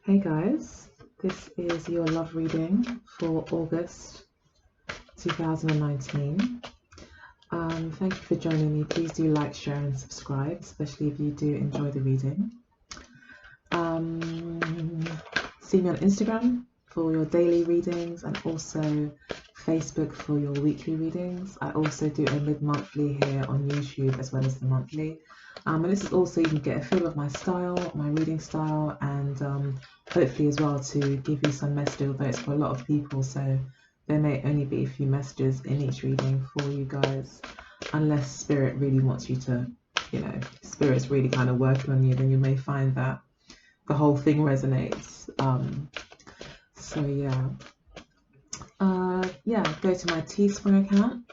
Hey guys, this is your love reading for August 2019. Thank you for joining me. Please do like, share and subscribe, especially if you do enjoy the reading. See me on Instagram for your daily readings and also Facebook for your weekly readings. I also do a mid-monthly here on YouTube as well as the monthly. And this is also, you can get a feel of my style, my reading style, and hopefully as well to give you some messages, although it's for a lot of people, so there may only be a few messages in each reading for you guys, unless Spirit really wants you to, Spirit's really kind of working on you, then you may find that the whole thing resonates. Go to my Teespring account,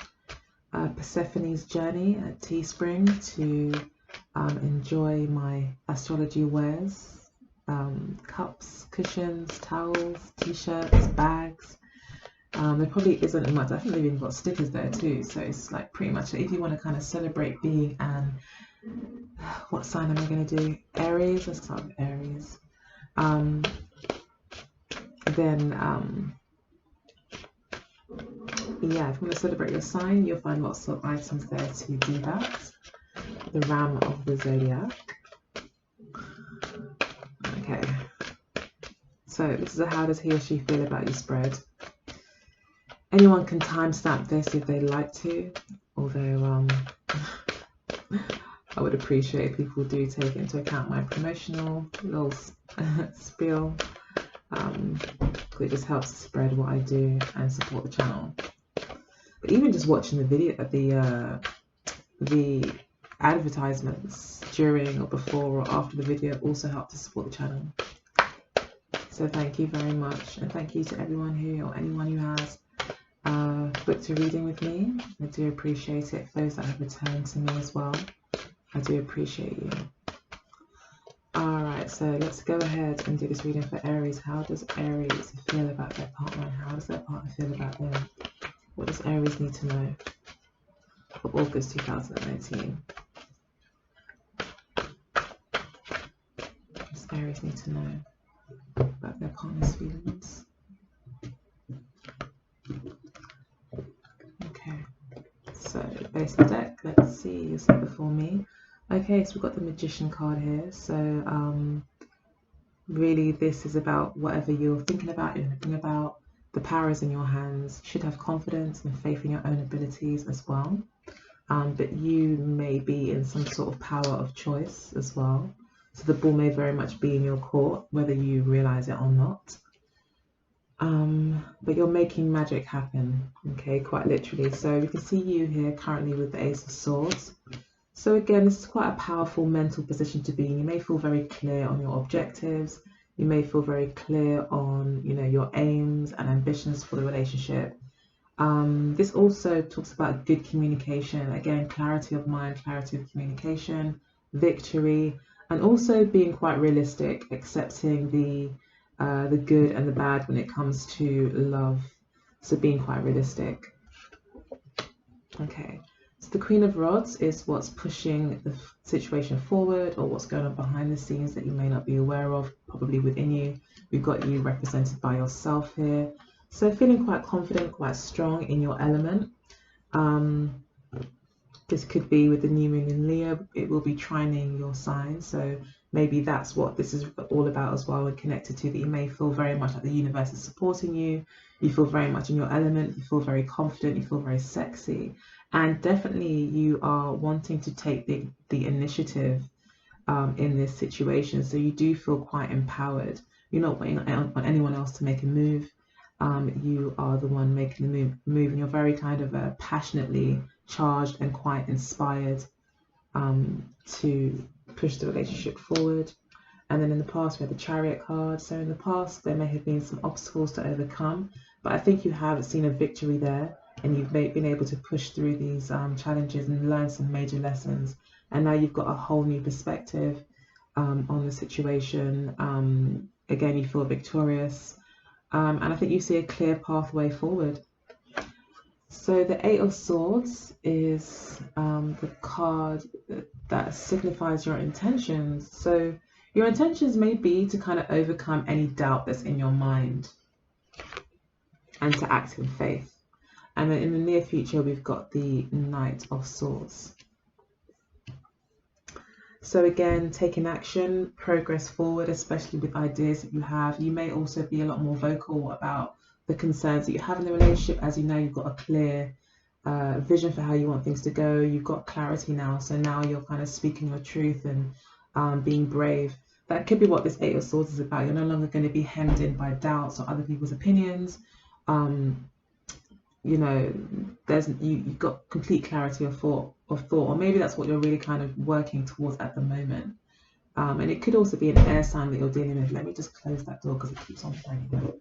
Persephone's Journey at Teespring, to enjoy my astrology wares, cups, cushions, towels, t-shirts, bags. There probably isn't much. I think they've even got stickers there too, so it's like pretty much if you want to kind of celebrate being an, what sign am I going to do? Aries. Let's start with Aries. If you want to celebrate your sign, you'll find lots of items there to do that. The Ram of the Zodiac. Okay, so this is a how does he or she feel about your spread. Anyone can timestamp this if they like to, although I would appreciate if people do take into account my promotional little spiel, because it just helps spread what I do and support the channel. But even just watching the video, the advertisements during or before or after the video also help to support the channel. So thank you very much, and thank you to everyone who or anyone who has booked a reading with me. I do appreciate it. For those that have returned to me as well, I do appreciate you. Alright, so let's go ahead and do this reading for Aries. How does Aries feel about their partner, and how does their partner feel about them? What does Aries need to know for August 2019? What does Aries need to know about their partner's feelings? Okay, so base of the deck, let's see, you see before me. Okay, so we've got the Magician card here. So really this is about whatever you're thinking about, the power is in your hands. You should have confidence and faith in your own abilities as well. But you may be in some sort of power of choice as well. So the ball may very much be in your court, whether you realize it or not. But you're making magic happen, okay, quite literally. So we can see you here currently with the Ace of Swords. So again, this is quite a powerful mental position to be in. You may feel very clear on your objectives. You may feel very clear on, your aims and ambitions for the relationship. This also talks about good communication. Again, clarity of mind, clarity of communication, victory, and also being quite realistic, accepting the good and the bad when it comes to love. So being quite realistic. Okay. So the Queen of Rods is what's pushing the situation forward, or what's going on behind the scenes that you may not be aware of, probably within you. We've got you represented by yourself here. So feeling quite confident, quite strong in your element. This could be with the new moon in Leo. It will be trining your sign. So maybe that's what this is all about as well, and connected to that. You may feel very much like the universe is supporting you. You feel very much in your element. You feel very confident. You feel very sexy. And definitely you are wanting to take the initiative in this situation. So you do feel quite empowered. You're not waiting on anyone else to make a move. You are the one making the move, and you're very kind of passionately charged and quite inspired to push the relationship forward. And then in the past we had the Chariot card. So in the past there may have been some obstacles to overcome, but I think you have seen a victory there, and you've been able to push through these challenges and learn some major lessons. And now you've got a whole new perspective on the situation. Again, you feel victorious, and I think you see a clear pathway forward. So the Eight of Swords is the card that signifies your intentions. So Your intentions may be to kind of overcome any doubt that's in your mind and to act in faith. And then in the near future, we've got the Knight of Swords. So again, taking action, progress forward, especially with ideas that you have. You may also be a lot more vocal about the concerns that you have in the relationship, as you know you've got a clear vision for how you want things to go. You've got clarity now, so now you're kind of speaking your truth and being brave. That could be what this Eight of Swords is about. You're no longer going to be hemmed in by doubts or other people's opinions. You know, you've got complete clarity of thought, or maybe that's what you're really kind of working towards at the moment. And it could also be an air sign that you're dealing with. Let me just close that door because it keeps on playing.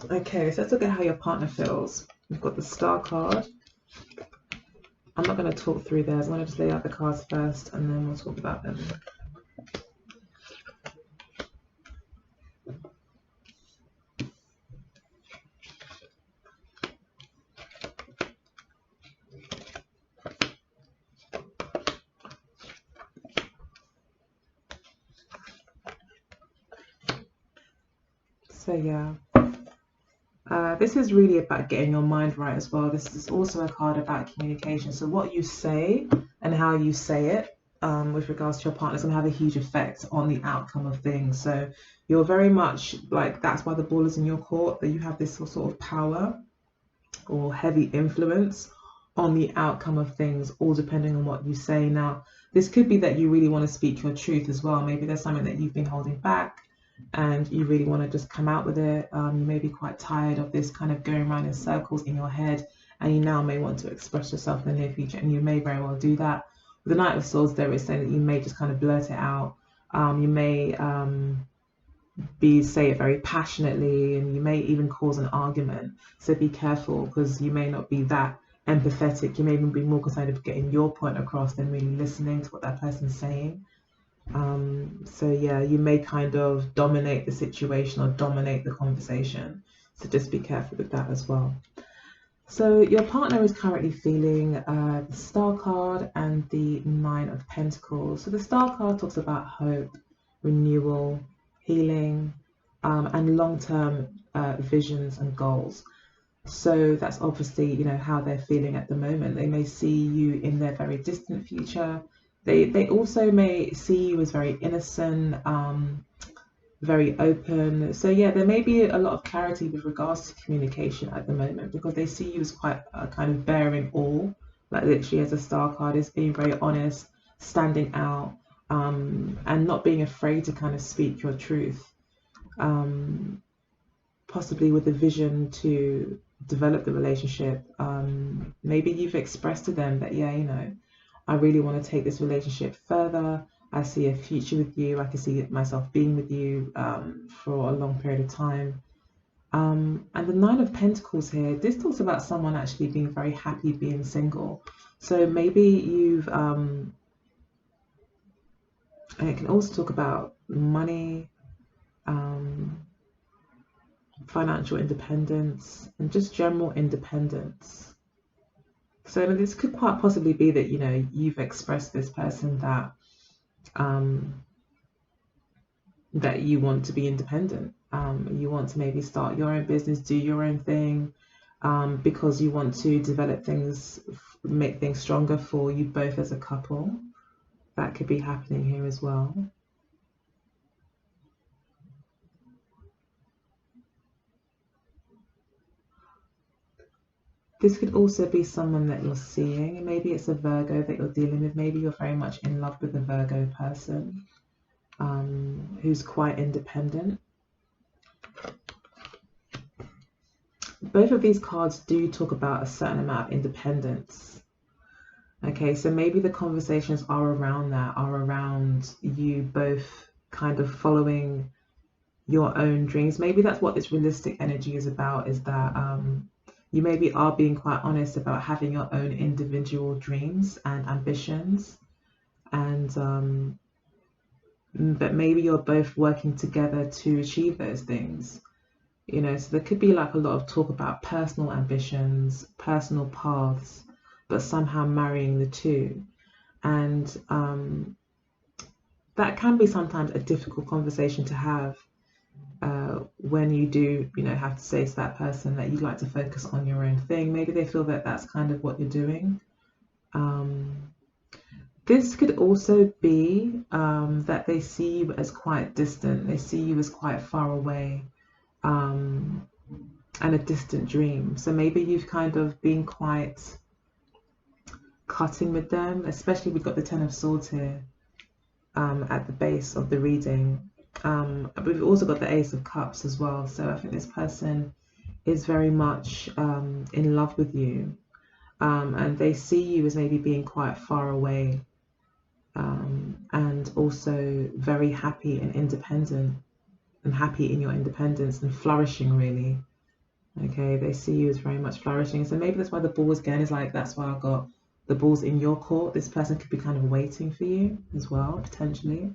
Okay, so let's look at how your partner feels. We've got the Star card. I'm not going to talk through theirs. I'm going to just lay out the cards first and then we'll talk about them. So yeah, this is really about getting your mind right as well. This is also a card about communication. So what you say and how you say it with regards to your partner is going to have a huge effect on the outcome of things. So you're very much like, that's why the ball is in your court, that you have this sort of power or heavy influence on the outcome of things, all depending on what you say. Now, this could be that you really want to speak your truth as well. Maybe there's something that you've been holding back and you really want to just come out with it. You may be quite tired of this kind of going around in circles in your head, and you now may want to express yourself in the near future, and you may very well do that. With the Knight of Swords, there is saying that you may just kind of blurt it out. You may say it very passionately, and you may even cause an argument. So be careful, because you may not be that empathetic. You may even be more concerned of getting your point across than really listening to what that person's saying. So yeah, you may kind of dominate the situation or dominate the conversation. So just be careful with that as well. So your partner is currently feeling the Star card and the Nine of Pentacles. So the Star card talks about hope, renewal, healing, and long-term visions and goals. So that's obviously, you know, how they're feeling at the moment. They may see you in their very distant future. They also may see you as very innocent, very open. So yeah, there may be a lot of clarity with regards to communication at the moment, because they see you as quite kind of bearing all, like literally as a Star card is being very honest, standing out, and not being afraid to kind of speak your truth, possibly with a vision to develop the relationship. Maybe you've expressed to them that, yeah, you know, I really want to take this relationship further. I see a future with you. I can see myself being with you for a long period of time. And the Nine of Pentacles here, this talks about someone actually being very happy being single. So maybe you've, and it can also talk about money, financial independence, and just general independence. So this could quite possibly be that, you know, you've expressed this person that that you want to be independent. You want to maybe start your own business, do your own thing, because you want to develop things, make things stronger for you both as a couple. That could be happening here as well. This could also be someone that you're seeing, and maybe it's a Virgo that you're dealing with. Maybe you're very much in love with a Virgo person who's quite independent. Both of these cards do talk about a certain amount of independence. Okay, so maybe the conversations are around that, are around you both kind of following your own dreams. Maybe that's what this realistic energy is about, is that you maybe are being quite honest about having your own individual dreams and ambitions, and but maybe you're both working together to achieve those things. You know, so there could be like a lot of talk about personal ambitions, personal paths, but somehow marrying the two. And that can be sometimes a difficult conversation to have when you do, have to say to that person that you'd like to focus on your own thing. Maybe they feel that that's kind of what you're doing. This could also be that they see you as quite distant. They see you as quite far away, and a distant dream. So maybe you've kind of been quite cutting with them, especially we've got the Ten of Swords here at the base of the reading. But we've also got the Ace of Cups as well. So I think this person is very much in love with you, and they see you as maybe being quite far away, and also very happy and independent, and happy in your independence and flourishing, really. Okay, they see you as very much flourishing. So maybe that's why the balls again is like, that's why I got the balls in your court. This person could be kind of waiting for you as well, potentially.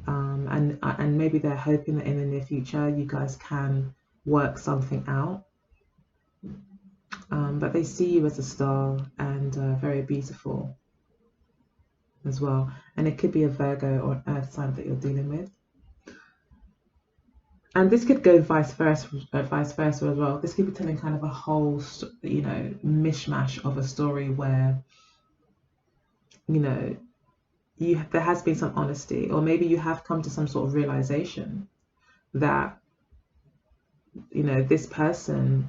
And maybe they're hoping that in the near future you guys can work something out. But they see you as a star and very beautiful as well. And it could be a Virgo or an Earth sign that you're dealing with. And this could go vice versa as well. This could be telling kind of a whole, mishmash of a story where, there has been some honesty, or maybe you have come to some sort of realization that, this person,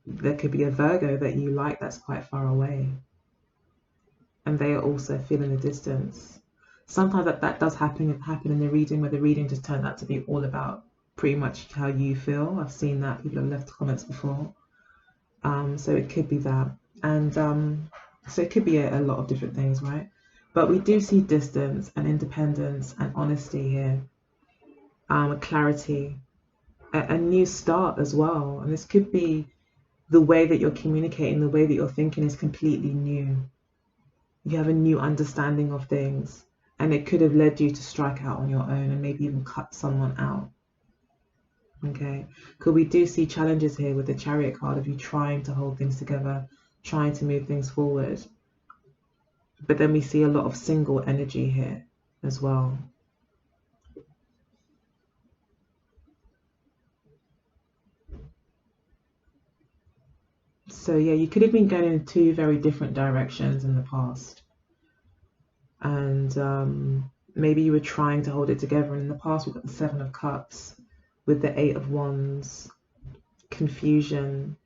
there could be a Virgo that you like that's quite far away, and they are also feeling the distance. Sometimes that does happen in the reading, where the reading just turned out to be all about pretty much how you feel. I've seen that. People have left comments before. So it could be that. And so it could be a lot of different things, right? But we do see distance and independence and honesty here. Clarity, a new start as well. And this could be the way that you're communicating, the way that you're thinking is completely new. You have a new understanding of things. And it could have led you to strike out on your own and maybe even cut someone out. Okay, because we do see challenges here with the Chariot card of you trying to hold things together, trying to move things forward. But then we see a lot of single energy here as well. So yeah, you could have been going in two very different directions in the past. And maybe you were trying to hold it together. And in the past, we've got the Seven of Cups with the Eight of Wands, confusion,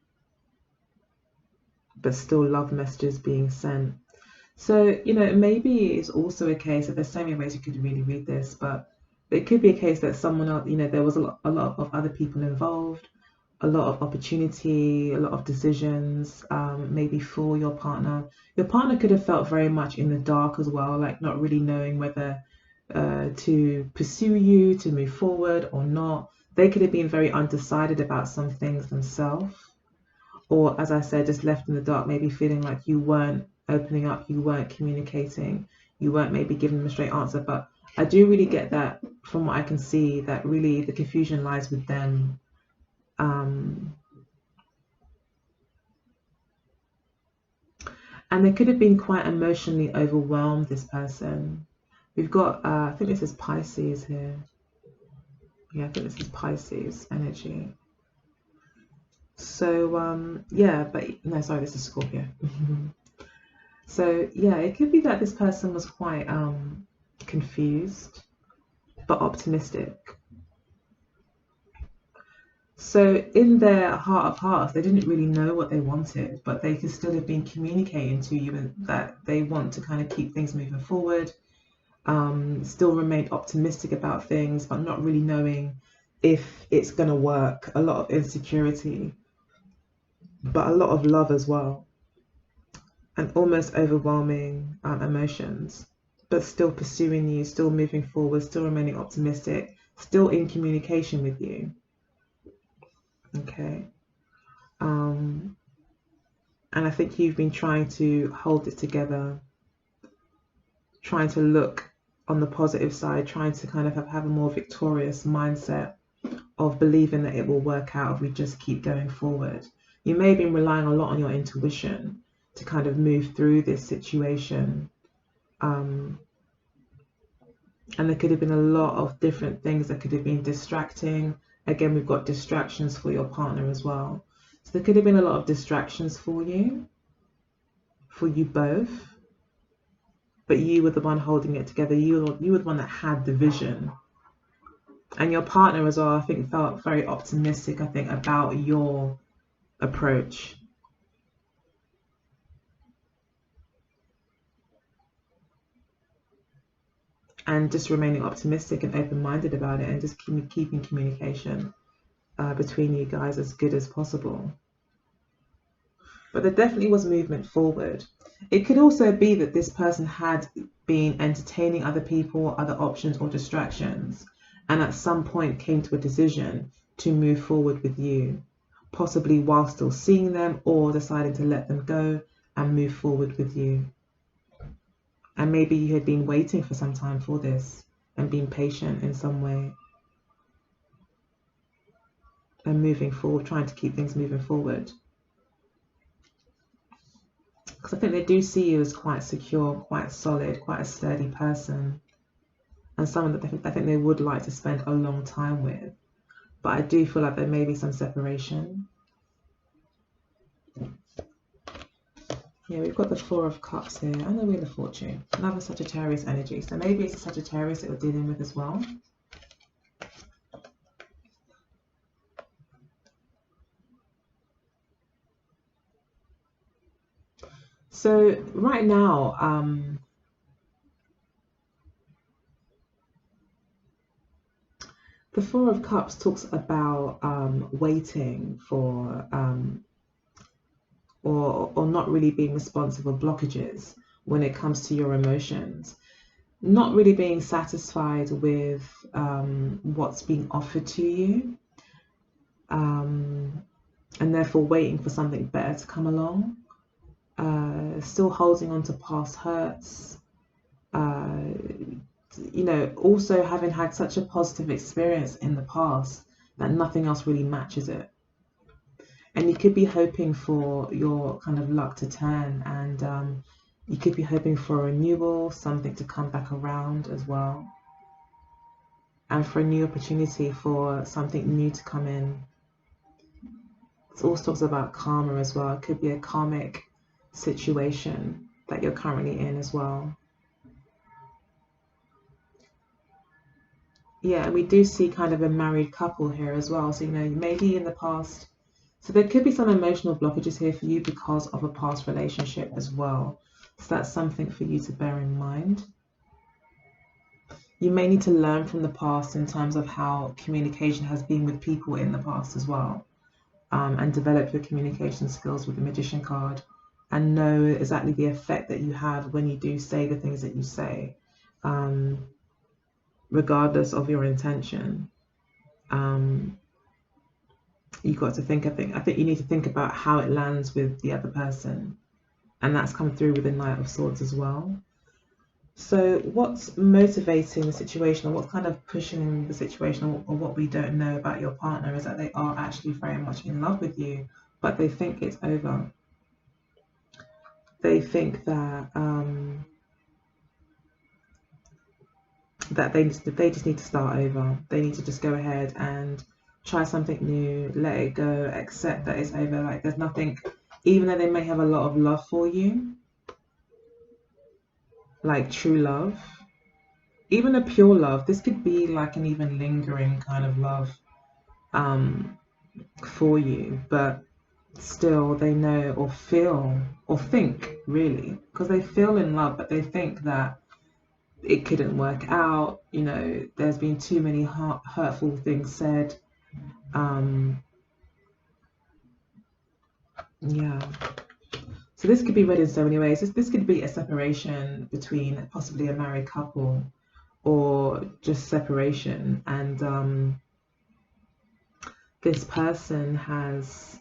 but still love messages being sent. So, maybe it's also a case that there's so many ways you could really read this, but it could be a case that someone else, there was a lot of other people involved, a lot of opportunity, a lot of decisions, maybe for your partner. Your partner could have felt very much in the dark as well, like not really knowing whether to pursue you, to move forward or not. They could have been very undecided about some things themselves. Or, as I said, just left in the dark, maybe feeling like you weren't opening up, you weren't communicating, you weren't maybe giving them a straight answer. But I do really get that from what I can see, that really the confusion lies with them. And they could have been quite emotionally overwhelmed, this person. We've got, I think this is Pisces here. Yeah, I think this is Pisces energy. So, yeah, but no, sorry, this is Scorpio. So, yeah, it could be that this person was quite confused, but optimistic. So in their heart of hearts, they didn't really know what they wanted, but they could still have been communicating to you that they want to kind of keep things moving forward, still remain optimistic about things, but not really knowing if it's going to work. A lot of insecurity, but a lot of love as well, and almost overwhelming emotions, but still pursuing you, still moving forward, still remaining optimistic, still in communication with you. Okay. And I think you've been trying to hold it together, trying to look on the positive side, trying to kind of have a more victorious mindset of believing that it will work out if we just keep going forward. You may have been relying a lot on your intuition to kind of move through this situation. And there could have been a lot of different things that could have been distracting. Again, we've got distractions for your partner as well. So there could have been a lot of distractions for you both. But you were the one holding it together. You were the one that had the vision. And your partner as well, I think, felt very optimistic, I think, about your approach. And just remaining optimistic and open-minded about it, and just keeping communication between you guys as good as possible. But there definitely was movement forward. It could also be that this person had been entertaining other people, other options or distractions, and at some point came to a decision to move forward with you, possibly while still seeing them, or deciding to let them go and move forward with you. And maybe you had been waiting for some time for this and being patient in some way and moving forward, trying to keep things moving forward. Because I think they do see you as quite secure, quite solid, quite a sturdy person, and someone that I think they would like to spend a long time with. But I do feel like there may be some separation. Yeah, we've got the Four of Cups here and the Wheel of Fortune. Another Sagittarius energy. So maybe it's a Sagittarius that we're dealing with as well. So right now, the Four of Cups talks about waiting for or not really being responsive, or blockages when it comes to your emotions, not really being satisfied with what's being offered to you, and therefore waiting for something better to come along, still holding on to past hurts, also having had such a positive experience in the past that nothing else really matches it. And you could be hoping for your kind of luck to turn, and you could be hoping for a renewal, something to come back around as well, and for a new opportunity, for something new to come in. It also talks about karma as well. It could be a karmic situation that you're currently in as well. Yeah, and we do see kind of a married couple here as well. So, maybe in the past, so there could be some emotional blockages here for you because of a past relationship as well. So that's something for you to bear in mind. You may need to learn from the past in terms of how communication has been with people in the past as well, and develop your communication skills with the Magician card, and know exactly the effect that you have when you do say the things that you say, regardless of your intention. You've got to think, I think you need to think about how it lands with the other person, and that's come through with the Knight of Swords as well. So what's motivating the situation, or what's kind of pushing the situation, or what we don't know about your partner, is that they are actually very much in love with you, but they think it's over. They think that that they just need to start over. They need to just go ahead and try something new, let it go, accept that it's over. Like, there's nothing, even though they may have a lot of love for you, like true love, even a pure love. This could be like an even lingering kind of love for you, but still they know, or feel, or think, really, because they feel in love, but they think that it couldn't work out. There's been too many hurtful things said. Yeah. So this could be read in so many ways. This could be a separation between possibly a married couple, or just separation, and this person has,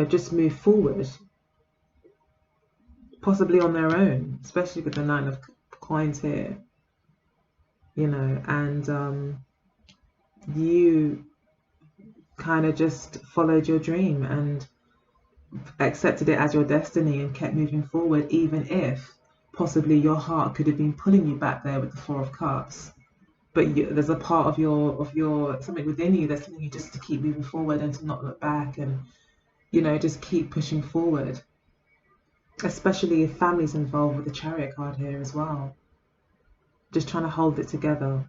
just moved forward, possibly on their own, especially with the Nine of Coins here, and you kind of just followed your dream and accepted it as your destiny and kept moving forward, even if possibly your heart could have been pulling you back there with the Four of Cups. But there's a part of your something within you that's telling you just to keep moving forward and to not look back, and just keep pushing forward. Especially if family's involved with the Chariot card here as well. Just trying to hold it together.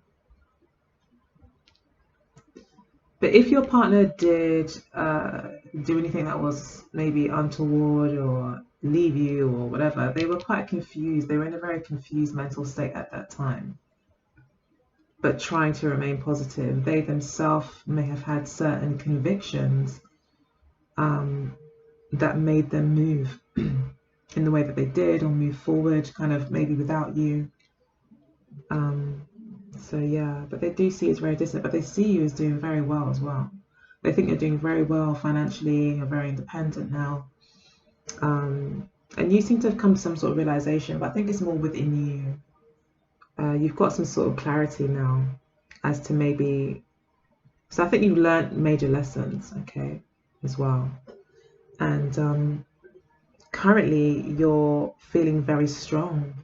But if your partner did do anything that was maybe untoward or leave you or whatever, they were quite confused. They were in a very confused mental state at that time, but trying to remain positive. They themselves may have had certain convictions that made them move in the way that they did, or move forward kind of maybe without you. So yeah, but they do see it's very distant, but they see you as doing very well as well. They think you're doing very well financially, you're very independent now. And you seem to have come to some sort of realization, but I think it's more within you. You've got some sort of clarity now as to maybe, so I think you've learned major lessons, okay, as well. And currently you're feeling very strong.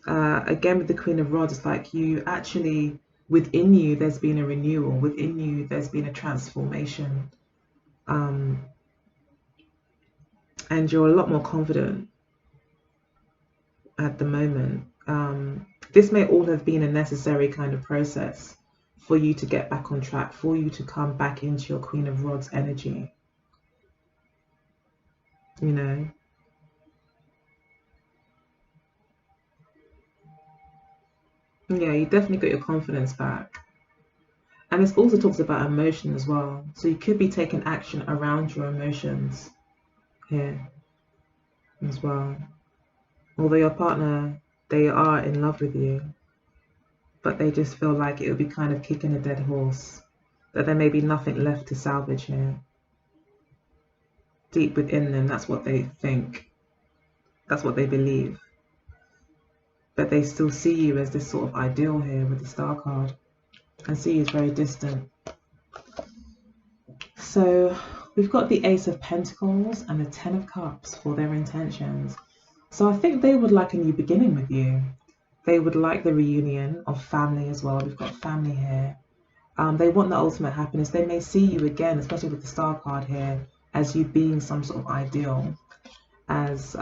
Again, with the Queen of Rods, it's like you actually, within you, there's been a renewal. Within you, there's been a transformation. And you're a lot more confident at the moment. This may all have been a necessary kind of process for you to get back on track, for you to come back into your Queen of Rods energy. Yeah, you definitely got your confidence back. And this also talks about emotion as well. So you could be taking action around your emotions here as well. Although your partner, they are in love with you, but they just feel like it would be kind of kicking a dead horse, that there may be nothing left to salvage here. Deep within them, that's what they think. That's what they believe. But they still see you as this sort of ideal here with the Star card, and see you as very distant. So we've got the Ace of Pentacles and the Ten of Cups for their intentions. So I think they would like a new beginning with you. They would like the reunion of family as well. We've got family here. They want the ultimate happiness. They may see you again, especially with the Star card here, as you being some sort of ideal, as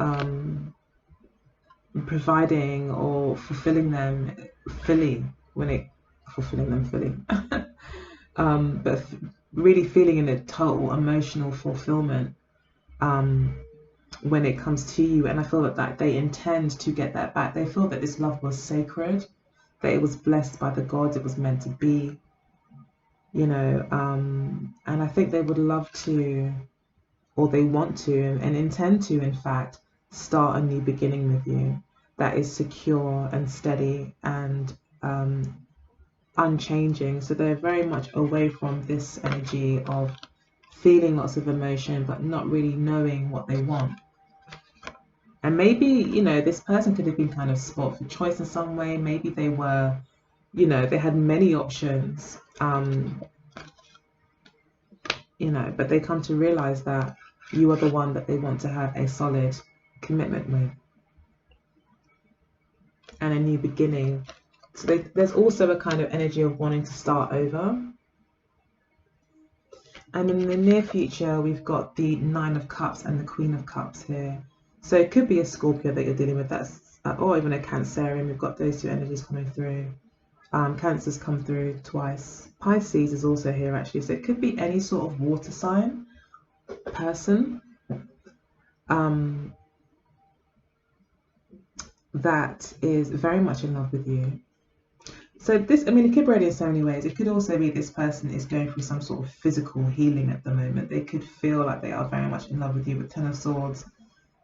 providing or fulfilling them fully, but really feeling in a total emotional fulfillment when it comes to you. And I feel that they intend to get that back. They feel that this love was sacred, that it was blessed by the gods, it was meant to be, and I think they would love to, or they want to and intend to, in fact, start a new beginning with you that is secure and steady and unchanging. So they're very much away from this energy of feeling lots of emotion but not really knowing what they want. And maybe, this person could have been kind of spot for choice in some way. Maybe they were, they had many options, but they come to realize that you are the one that they want to have a solid commitment with and a new beginning. So there's also a kind of energy of wanting to start over. And in the near future, we've got the Nine of Cups and the Queen of Cups here. So it could be a Scorpio that you're dealing with, or even a Cancerian. We've got those two energies coming through. Cancer's come through twice. Pisces is also here, actually. So it could be any sort of water sign person that is very much in love with you. So this, it could be read in so many ways. It could also be this person is going through some sort of physical healing at the moment. They could feel like they are very much in love with you with Ten of Swords.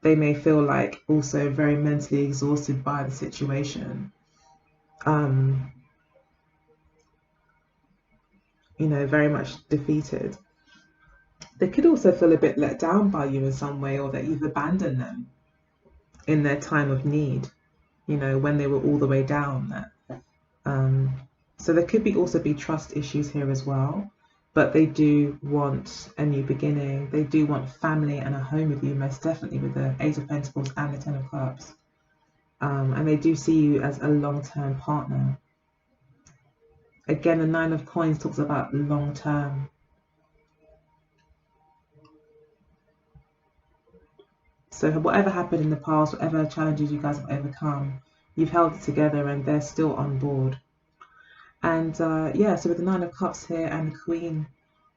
They may feel like also very mentally exhausted by the situation. Very much defeated. They could also feel a bit let down by you in some way, or that you've abandoned them in their time of need, when they were all the way down there. So there could also be trust issues here as well. but they do want a new beginning. They do want family and a home with you, most definitely, with the Eight of Pentacles and the Ten of Cups. And they do see you as a long-term partner. Again, the Nine of Coins talks about long-term. So whatever happened in the past, whatever challenges you guys have overcome, you've held it together and they're still on board. And yeah, so with the Nine of Cups here and the Queen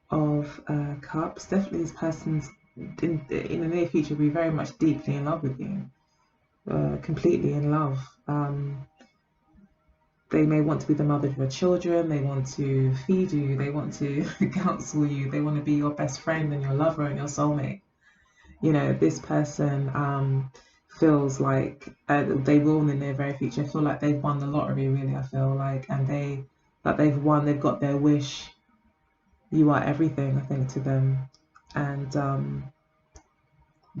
of Cups, definitely this person's in the near future will be very much deeply in love with you, completely in love. They may want to be the mother of your children, they want to feed you, they want to counsel you, they want to be your best friend and your lover and your soulmate. You know, this person feels like they will in the near very future feel like they've won the lottery, really, I feel like, and they've won, they've got their wish. You are everything, I think, to them. And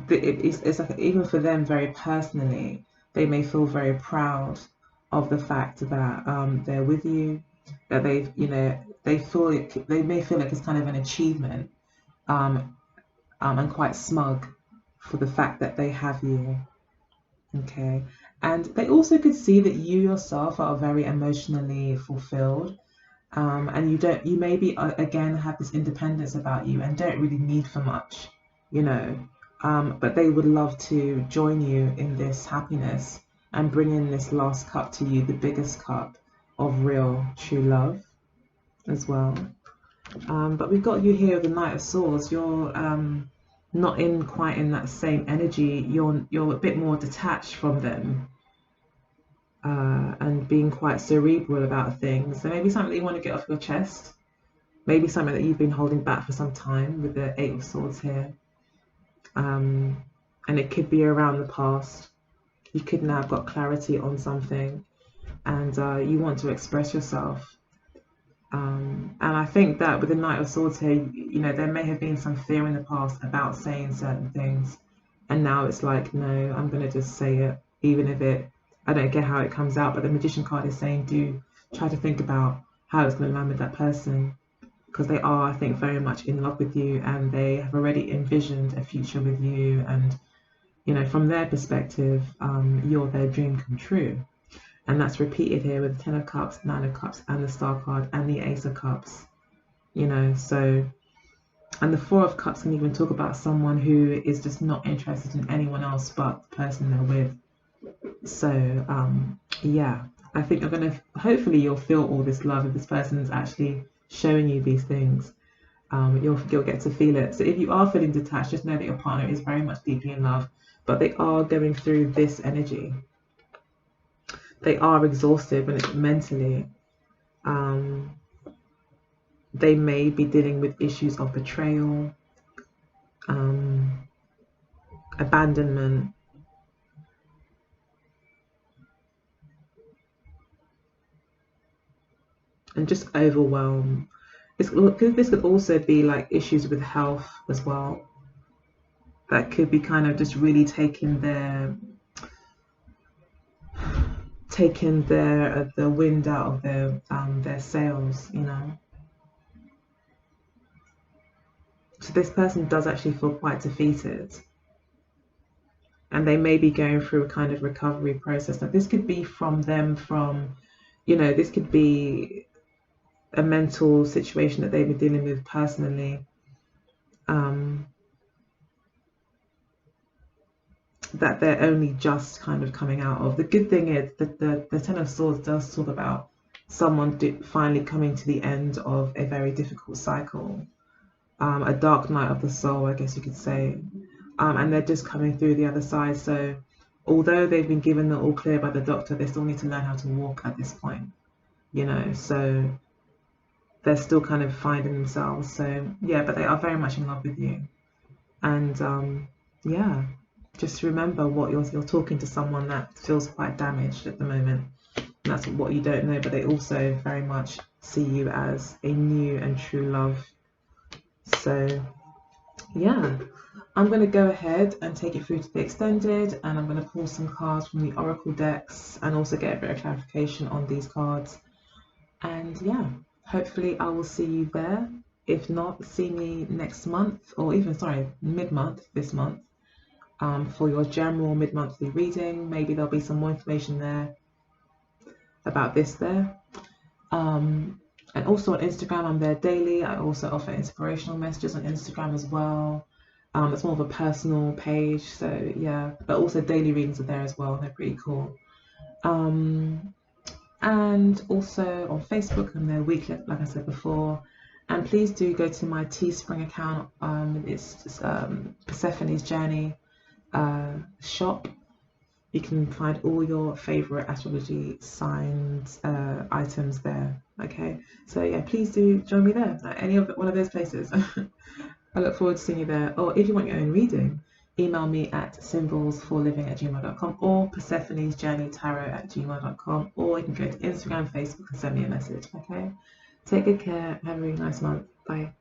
it's like, even for them very personally, they may feel very proud of the fact that they're with you, that they've, you know, they may feel like it's kind of an achievement, and quite smug for the fact that they have you. Okay, and they also could see that you yourself are very emotionally fulfilled, and you maybe again have this independence about you and don't really need for much, you know, but they would love to join you in this happiness and bring in this last cup to you, the biggest cup of real true love as well. But we've got you here with the Knight of Swords. You're not quite in that same energy. You're a bit more detached from them, and being quite cerebral about things. So maybe something that you want to get off your chest. Maybe something that you've been holding back for some time with the Eight of Swords here. And it could be around the past. You could now have got clarity on something, and you want to express yourself. And I think that with the Knight of Swords here, you know, there may have been some fear in the past about saying certain things, and now it's like, no, I'm going to just say it, even if I don't get how it comes out. But the Magician card is saying, do try to think about how it's going to land with that person, because they are, I think, very much in love with you, and they have already envisioned a future with you, and, you know, from their perspective, you're their dream come true. And that's repeated here with the Ten of Cups, Nine of Cups, and the Star card, and the Ace of Cups. You know, so, and the Four of Cups can even talk about someone who is just not interested in anyone else but the person they're with. So, yeah, I think you're going to, hopefully you'll feel all this love if this person is actually showing you these things. You'll get to feel it. So if you are feeling detached, just know that your partner is very much deeply in love, but they are going through this energy. They are exhausted mentally. They may be dealing with issues of betrayal, abandonment, and just overwhelm. This could also be like issues with health as well. That could be kind of just really taking the wind out of their sails, you know. So this person does actually feel quite defeated, and they may be going through a kind of recovery process. Now this could be from them, you know, this could be a mental situation that they've been dealing with personally, that they're only just kind of coming out of. The good thing is that the Ten of Swords does talk about someone finally coming to the end of a very difficult cycle, a dark night of the soul, I guess you could say, and they're just coming through the other side. So although they've been given the all clear by the doctor, they still need to learn how to walk at this point, you know, so they're still kind of finding themselves. So yeah, but they are very much in love with you. And yeah, just remember what you're talking to someone that feels quite damaged at the moment. And that's what you don't know, but they also very much see you as a new and true love. So yeah, I'm going to go ahead and take it through to the extended, and I'm going to pull some cards from the Oracle decks and also get a bit of clarification on these cards. And yeah, hopefully I will see you there. If not, see me next month, or even, sorry, mid-month, this month, for your general mid-monthly reading. Maybe there'll be some more information there about this there. And also on Instagram, I'm there daily. I also offer inspirational messages on Instagram as well. It's more of a personal page, so yeah, but also daily readings are there as well. They're pretty cool. And also on Facebook, I'm there weekly, like I said before. And please do go to my Teespring account. It's Persephone's Journey shop. You can find all your favorite astrology signs items there. Okay, so yeah, please do join me there at any of one of those places. I look forward to seeing you there. Or if you want your own reading, email me at symbolsforliving@gmail.com or Persephone's Journey Tarot@gmail.com, or you can go to Instagram, Facebook, and send me a message. Okay, take good care. Have a really nice month. Bye.